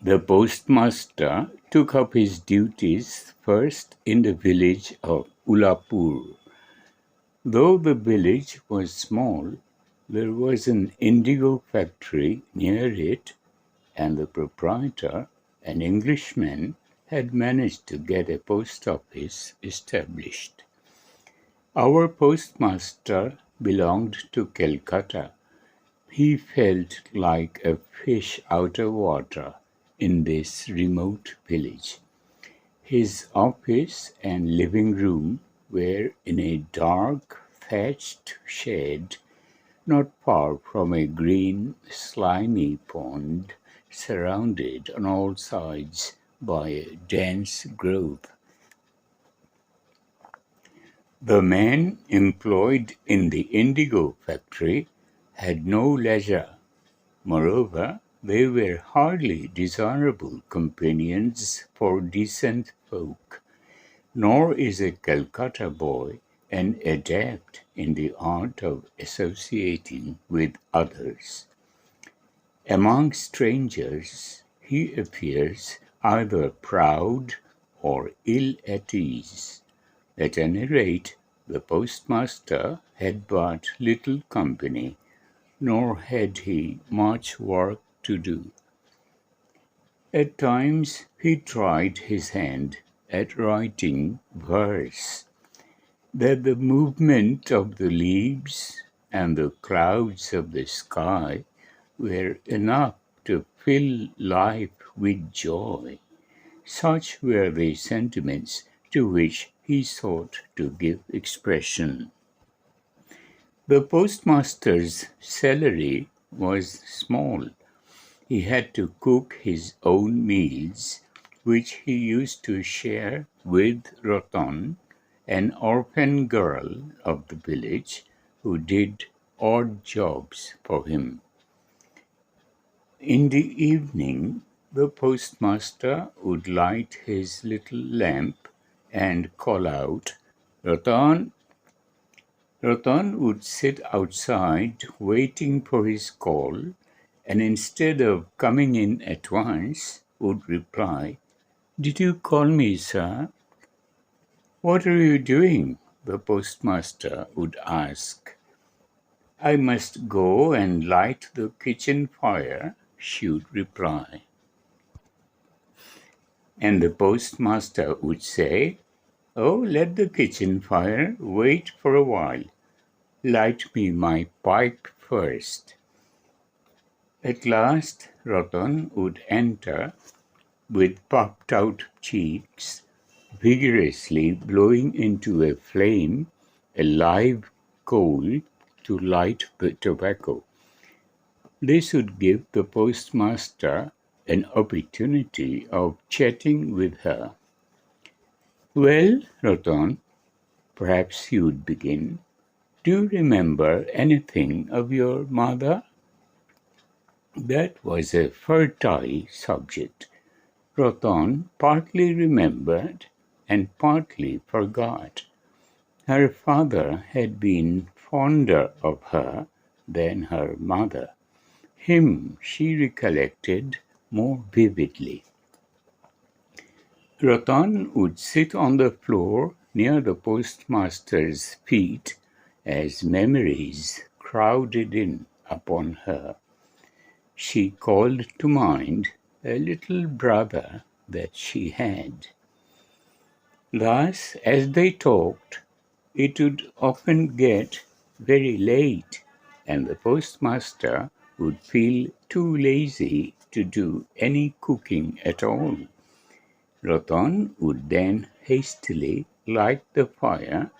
The postmaster took up his duties first in the village of Ullapur. Though the village was small, there was an indigo factory near it, and the proprietor, an Englishman, had managed to get a post office established. Our postmaster belonged to Calcutta. He felt like a fish out of water in this remote village. His office and living room were in a dark, thatched shed not far from a green, slimy pond surrounded on all sides by a dense growth. The men employed in the indigo factory had no leisure. Moreover, they were hardly desirable companions for decent folk, nor is a Calcutta boy an adept in the art of associating with others. Among strangers, he appears either proud or ill at ease. At any rate, the postmaster had but little company, nor had he much work to do. At times he tried his hand at writing verse, that the movement of the leaves and the clouds of the sky were enough to fill life with joy. Such were the sentiments to which he sought to give expression. The postmaster's salary was small. He had to cook his own meals, which he used to share with Ratan, an orphan girl of the village who did odd jobs for him. In the evening, the postmaster would light his little lamp and call out, "Ratan!" Ratan would sit outside waiting for his call, and instead of coming in at once, would reply, "Did you call me, sir?" "What are you doing?" the postmaster would ask. "I must go and light the kitchen fire," she would reply. And the postmaster would say, "Oh, let the kitchen fire wait for a while. Light me my pipe first." At last Ratan would enter with puffed out cheeks, vigorously blowing into a flame a live coal to light the tobacco. This would give the postmaster an opportunity of chatting with her. "Well, Ratan," perhaps he would begin, "do you remember anything of your mother?" That was a fertile subject. Ratan partly remembered and partly forgot. Her father had been fonder of her than her mother. Him she recollected more vividly. Ratan would sit on the floor near the postmaster's feet as memories crowded in upon her. She called to mind a little brother that she had. Thus, as they talked, it would often get very late, and the postmaster would feel too lazy to do any cooking at all. Ratan would then hastily light the fire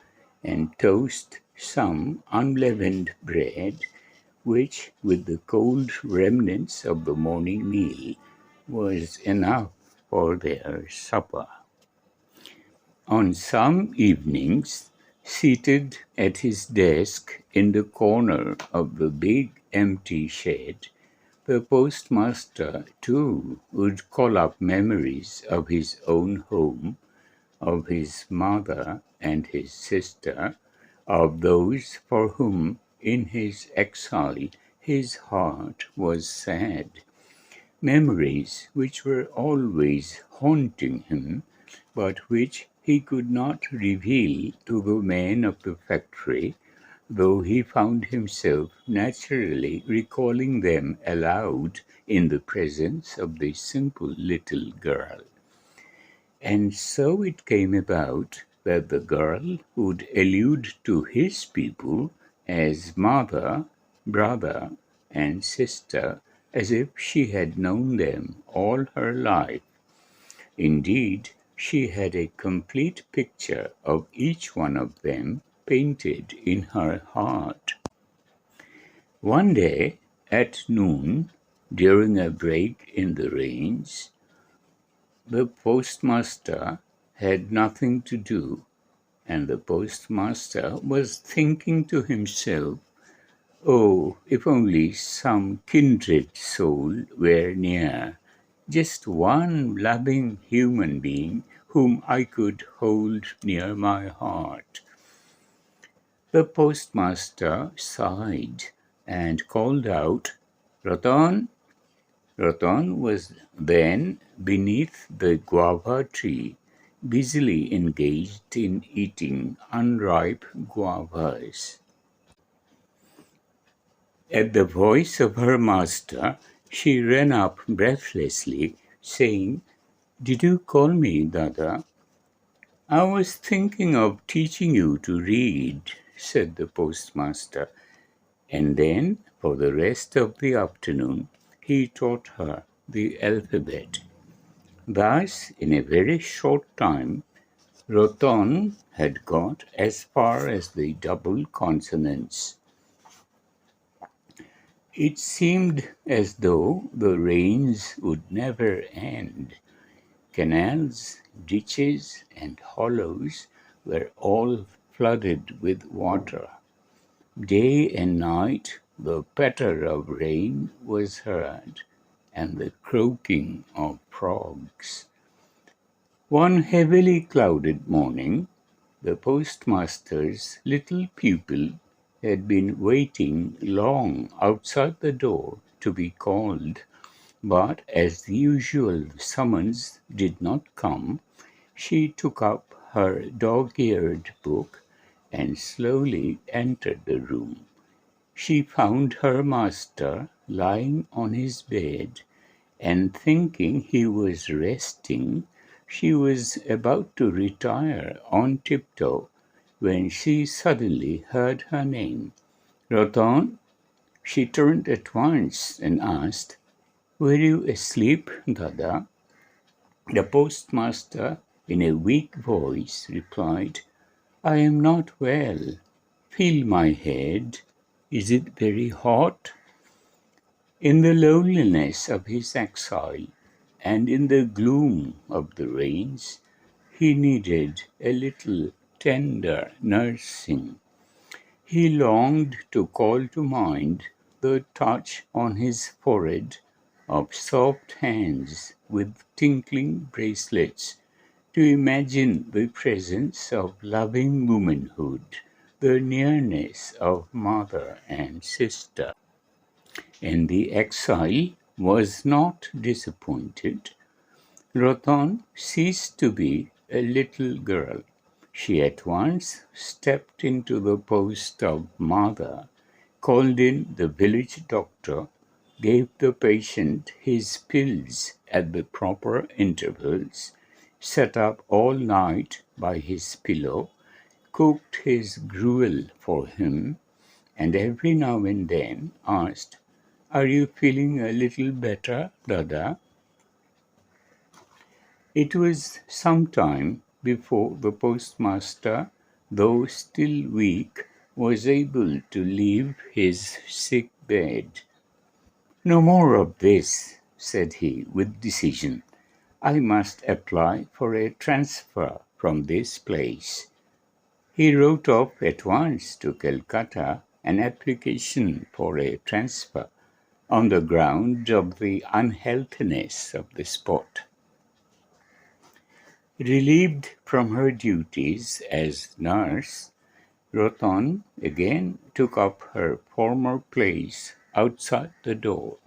and toast some unleavened bread, which, with the cold remnants of the morning meal, was enough for their supper. On some evenings, seated at his desk in the corner of the big empty shed, the postmaster too would call up memories of his own home, of his mother and his sister, of those for whom in his exile his heart was sad. memories which were always haunting him, but which he could not reveal to the men of the factory, though he found himself naturally recalling them aloud in the presence of the simple little girl. And so it came about that the girl would allude to his people as mother, brother, and sister, as if she had known them all her life. Indeed, she had a complete picture of each one of them painted in her heart. One day, at noon, during a break in the range, the postmaster had nothing to do, and the postmaster was thinking to himself, "Oh, if only some kindred soul were near, just one loving human being whom I could hold near my heart." The postmaster sighed and called out, "Ratan!" Ratan was then beneath the guava tree, busily engaged in eating unripe guavas. At the voice of her master, she ran up breathlessly, saying, "Did you call me, Dada?" "I was thinking of teaching you to read," said the postmaster, and then, for the rest of the afternoon, he taught her the alphabet. Thus, in a very short time, Roton had got as far as the double consonants. It seemed as though the rains would never end. Canals, ditches, and hollows were all flooded with water. Day and night the patter of rain was heard, and the croaking of frogs. One heavily clouded morning, the postmaster's little pupil had been waiting long outside the door to be called, but as the usual summons did not come, she took up her dog-eared book and slowly entered the room. She found her master lying on his bed, and thinking he was resting, she was about to retire on tiptoe when she suddenly heard her name. "Ratan!" She turned at once and asked, "Were you asleep, Dada?" The postmaster, in a weak voice, replied, "I am not well. Feel my head. Is it very hot?" In the loneliness of his exile and in the gloom of the rains, he needed a little tender nursing. He longed to call to mind the touch on his forehead of soft hands with tinkling bracelets, to imagine the presence of loving womanhood, the nearness of mother and sister. And the exile was not disappointed. Ratan ceased to be a little girl. She at once stepped into the post of mother, called in the village doctor, gave the patient his pills at the proper intervals, sat up all night by his pillow, cooked his gruel for him, and every now and then asked, "Are you feeling a little better, Dada?" It was some time before the postmaster, though still weak, was able to leave his sick bed. "No more of this," said he with decision. "I must apply for a transfer from this place." He wrote off at once to Calcutta an application for a transfer on the ground of the unhealthiness of the spot. Relieved from her duties as nurse, Ratan again took up her former place outside the door.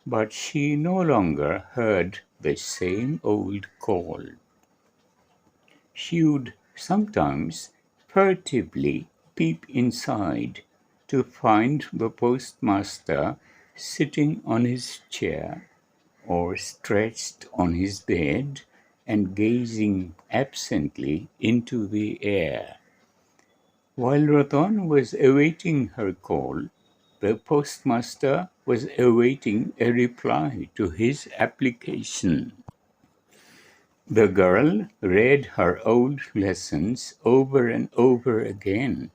but she no longer heard the same old call. She would sometimes furtively peep inside to find the postmaster sitting on his chair or stretched on his bed and gazing absently into the air. While Ratan was awaiting her call, the postmaster was awaiting a reply to his application. The girl read her old lessons over and over again.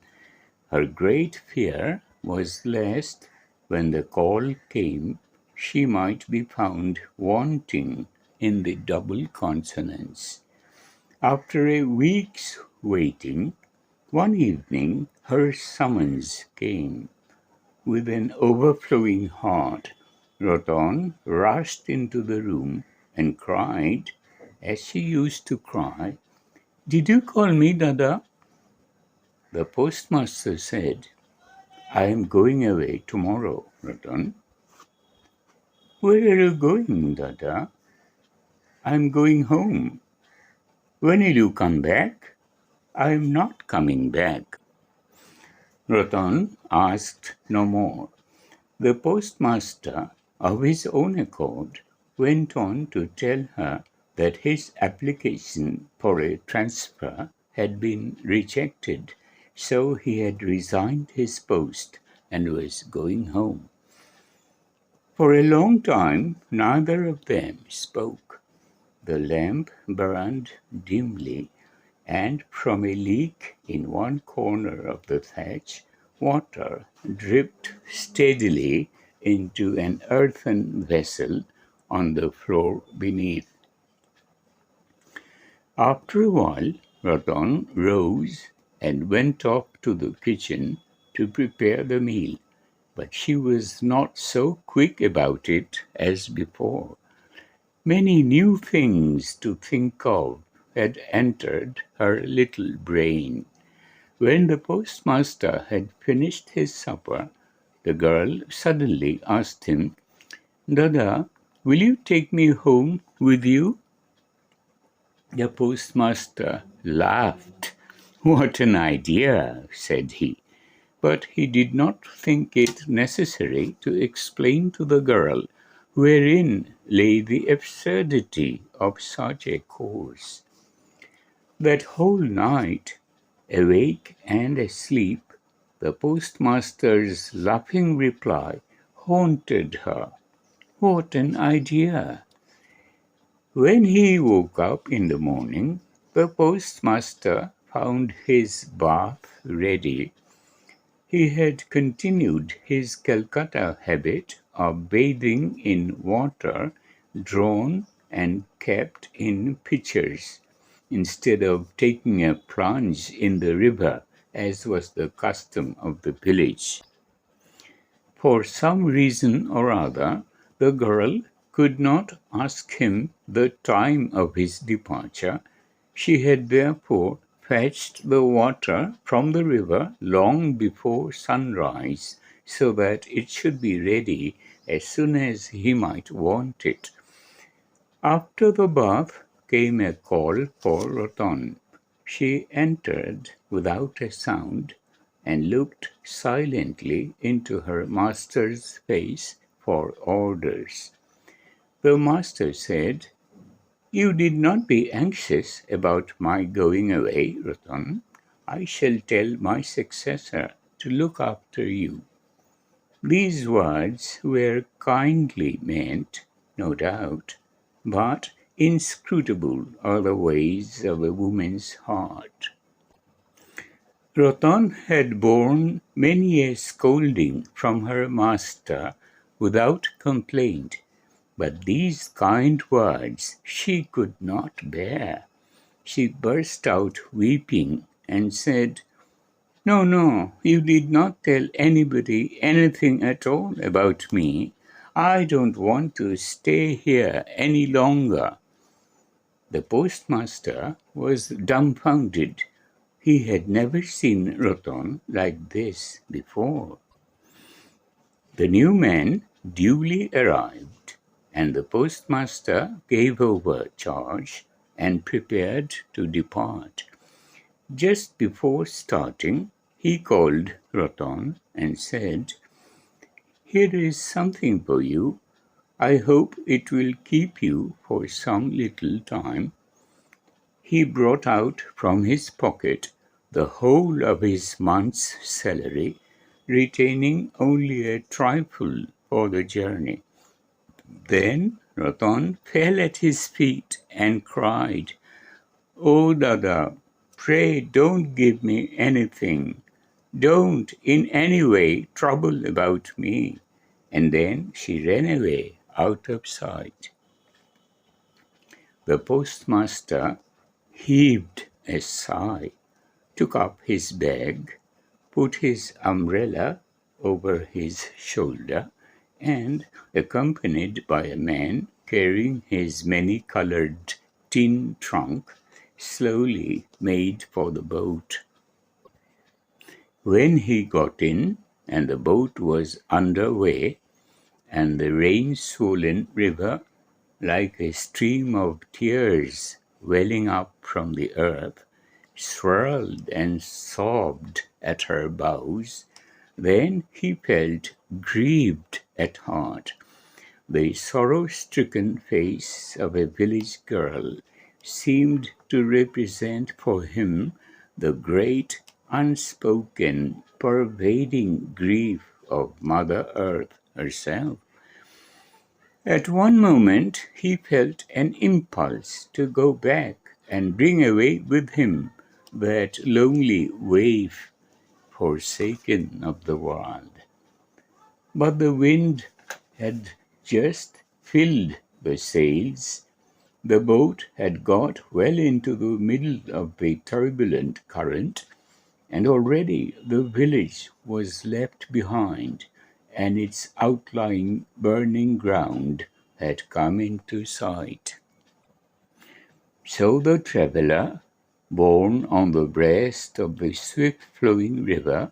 Her great fear was lest, when the call came, she might be found wanting in the double consonants. After a week's waiting, one evening her summons came. With an overflowing heart, Ratan rushed into the room and cried, as she used to cry, "Did you call me, Dada?" The postmaster said, "I am going away tomorrow, Ratan." "Where are you going, Dada?" "I am going home." "When will you come back?" "I am not coming back." Ratan asked no more. The postmaster, of his own accord, went on to tell her that his application for a transfer had been rejected, so he had resigned his post and was going home. For a long time neither of them spoke. The lamp burned dimly, and from a leak in one corner of the thatch, water dripped steadily into an earthen vessel on the floor beneath. After a while, Ratan rose and went off to the kitchen to prepare the meal, but she was not so quick about it as before. Many new things to think of had entered her little brain. When the postmaster had finished his supper, the girl suddenly asked him, "Dada, will you take me home with you?" The postmaster laughed. "What an idea," said he. But he did not think it necessary to explain to the girl wherein lay the absurdity of such a course. That whole night, awake and asleep, the postmaster's laughing reply haunted her. What an idea! When he woke up in the morning, the postmaster found his bath ready. He had continued his Calcutta habit of bathing in water drawn and kept in pitchers, instead of taking a plunge in the river, as was the custom of the village. For some reason or other, the girl could not ask him the time of his departure. She had therefore fetched the water from the river long before sunrise, so that it should be ready as soon as he might want it. After the bath came a call for Ratan. She entered without a sound and looked silently into her master's face for orders. The master said, "You need not be anxious about my going away, Ratan. I shall tell my successor to look after you." These words were kindly meant, no doubt, but inscrutable are the ways of a woman's heart. Ratan had borne many a scolding from her master without complaint, but these kind words she could not bear. She burst out weeping and said, "No, no, you need not tell anybody anything at all about me. I don't want to stay here any longer." The postmaster was dumbfounded. He had never seen Ratan like this before. The new man duly arrived. and the postmaster gave over charge and prepared to depart. Just before starting, he called Ratan and said, "Here is something for you. I hope it will keep you for some little time." He brought out from his pocket the whole of his month's salary, retaining only a trifle for the journey. Then Ratan fell at his feet and cried, "Oh, Dada, pray don't give me anything. Don't in any way trouble about me." And then she ran away out of sight. The postmaster heaved a sigh, took up his bag, put his umbrella over his shoulder, and, accompanied by a man carrying his many-colored tin trunk, slowly made for the boat. When he got in and the boat was under way, and the rain-swollen river, like a stream of tears welling up from the earth, swirled and sobbed at her bows, then he felt grieved at heart. The sorrow-stricken face of a village girl seemed to represent for him the great, unspoken, pervading grief of Mother Earth herself. At one moment he felt an impulse to go back and bring away with him that lonely waif, forsaken of the world. But the wind had just filled the sails. The boat had got well into the middle of the turbulent current, and already the village was left behind, and its outlying burning ground had come into sight. So the traveller, borne on the breast of the swift-flowing river,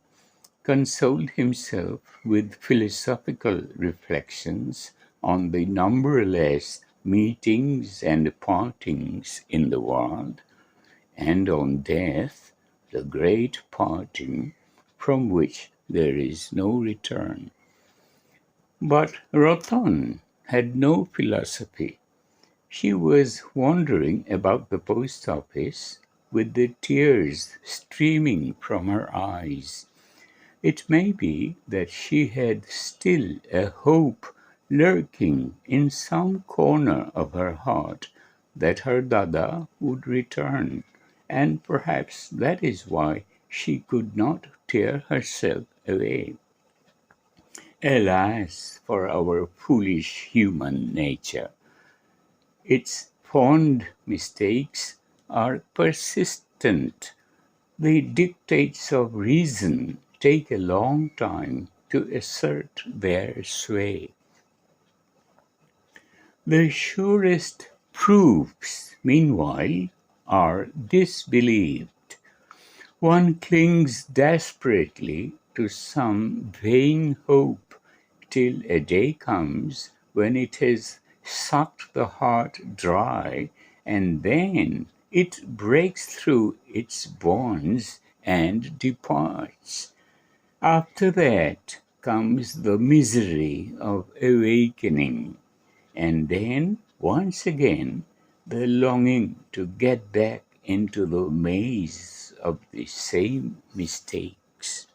consoled himself with philosophical reflections on the numberless meetings and partings in the world, and on death, the great parting from which there is no return. But Ratan had no philosophy. She was wandering about the post office with the tears streaming from her eyes. It may be that she had still a hope lurking in some corner of her heart that her Dada would return, and perhaps that is why she could not tear herself away. Alas for our foolish human nature! Its fond mistakes are persistent. The dictates of reason take a long time to assert their sway. The surest proofs, meanwhile, are disbelieved. One clings desperately to some vain hope till a day comes when it has sucked the heart dry, and then it breaks through its bonds and departs. After that comes the misery of awakening, and then, once again, the longing to get back into the maze of the same mistakes.